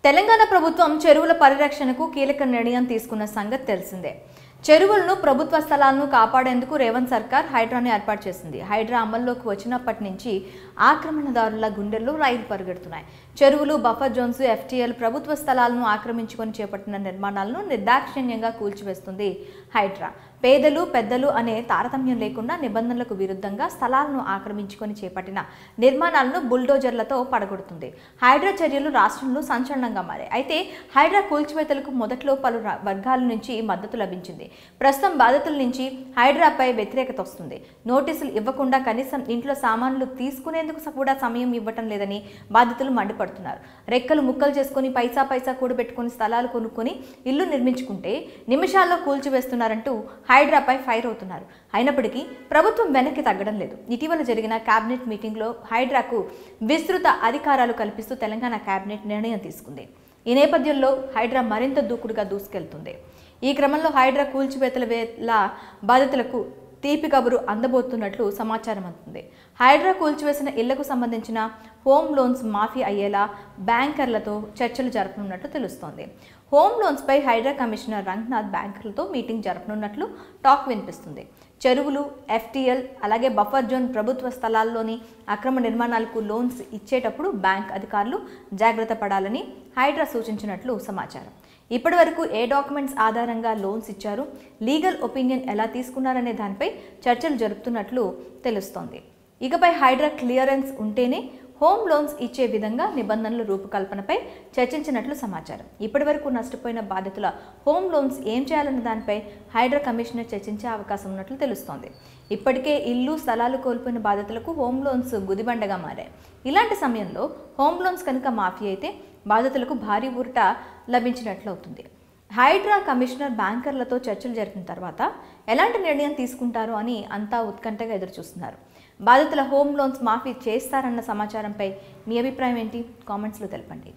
తెలంగాణ ప్రభుత్వం చెరువుల పరిరక్షణకు కీలక నిర్ణయం తీసుకున్న సంగతి తెలిసిందే. చెరువులను ప్రభుత్వ స్థలాలను కాపాడేందుకు రేవంత్ సర్కార్ హైడ్రాను ఏర్పాటు చేసింది. హైడ్రా అమల్లోకి వచ్చినప్పటి నుంచి ఆక్రమణదారుల గుండెల్లో రైలు పరిగెడుతున్నాయి. చెరువులు, బఫర్ జోన్స్, ఎఫ్టీఎల్ ప్రభుత్వ స్థలాలను ఆక్రమించుకొని చేపట్టిన నిర్మాణాలను నిర్దాక్షిణ్యంగా కూల్చివేస్తుంది హైడ్రా. పేదలు, పెద్దలు అనే తారతమ్యం లేకుండా నిబంధనలకు విరుద్ధంగా స్థలాలను ఆక్రమించుకొని చేపట్టిన నిర్మాణాలను బుల్డోజర్లతో పడగొడుతుంది. హైడ్రా చర్యలు రాష్ట్రంలో సంచలనంగా మారాయి. అయితే హైడ్రా కూల్చివేతలకు మొదట్లో పలు వర్గాల నుంచి మద్దతు లభించింది. ప్రస్తుతం బాధితుల నుంచి హైడ్రాపై వ్యతిరేకత వస్తుంది. నోటీసులు ఇవ్వకుండా కనీసం ఇంట్లో సామాన్లు తీసుకునేందుకు కూడా సమయం ఇవ్వటం లేదని బాధితులు మండిపడుతున్నారు. రెక్కలు ముక్కలు చేసుకుని పైసా కూడబెట్టుకుని స్థలాలు కొనుక్కొని ఇల్లు నిర్మించుకుంటే నిమిషాల్లో కూల్చివేస్తున్నారంటూ హైడ్రాపై ఫైర్ అవుతున్నారు. అయినప్పటికీ ప్రభుత్వం వెనక్కి తగ్గడం లేదు. ఇటీవల జరిగిన కేబినెట్ మీటింగ్లో హైడ్రాకు విస్తృత అధికారాలు కల్పిస్తూ తెలంగాణ కేబినెట్ నిర్ణయం తీసుకుంది. ఈ నేపథ్యంలో హైడ్రా మరింత దూకుడుగా దూసుకెళ్తుంది. ఈ క్రమంలో హైడ్రా కూల్చివేతల వేళ బాధితులకు తీపి కబురు అందబోతున్నట్లు సమాచారం అందుతుంది. హైడ్రా కూల్చివేసిన ఇళ్లకు సంబంధించిన హోమ్ లోన్స్ మాఫీ అయ్యేలా బ్యాంకర్లతో చర్చలు జరపనున్నట్లు తెలుస్తోంది. హోమ్ లోన్స్పై హైడ్రా కమిషనర్ రంగనాథ్ బ్యాంకర్లతో మీటింగ్ జరపనున్నట్లు టాక్ వినిపిస్తుంది. చెరువులు, ఎఫ్టీఎల్ అలాగే బఫర్ జోన్ ప్రభుత్వ స్థలాల్లోని అక్రమ నిర్మాణాలకు లోన్స్ ఇచ్చేటప్పుడు బ్యాంక్ అధికారులు జాగ్రత్త పడాలని హైడ్రా సూచించినట్లు సమాచారం. ఇప్పటి వరకు ఏ డాక్యుమెంట్స్ ఆధారంగా లోన్స్ ఇచ్చారు, లీగల్ ఒపీనియన్ ఎలా తీసుకున్నారనే దానిపై చర్చలు జరుపుతున్నట్లు తెలుస్తోంది. ఇకపై హైడ్రా క్లియరెన్స్ ఉంటేనే హోమ్ లోన్స్ ఇచ్చే విధంగా నిబంధనల రూపకల్పనపై చర్చించినట్లు సమాచారం. ఇప్పటి వరకు నష్టపోయిన బాధితుల హోమ్ లోన్స్ ఏం చేయాలన్న దానిపై హైడ్రా కమిషనర్ చర్చించే అవకాశం ఉన్నట్లు తెలుస్తోంది. ఇప్పటికే ఇల్లు, స్థలాలు కోల్పోయిన బాధితులకు హోమ్ లోన్స్ గుదిబండగా మారాయి. ఇలాంటి సమయంలో హోమ్ లోన్స్ కనుక మాఫీ అయితే బాధితులకు భారీ ఊరట లభించినట్లు అవుతుంది. హైడ్రా కమిషనర్ బ్యాంకర్లతో చర్చలు జరిపిన తర్వాత ఎలాంటి నిర్ణయం తీసుకుంటారో అని అంతా ఉత్కంఠగా ఎదురుచూస్తున్నారు. బాధితుల హోమ్ లోన్స్ మాఫీ చేస్తారన్న సమాచారంపై మీ అభిప్రాయం ఏంటి? కామెంట్స్లో తెలపండి.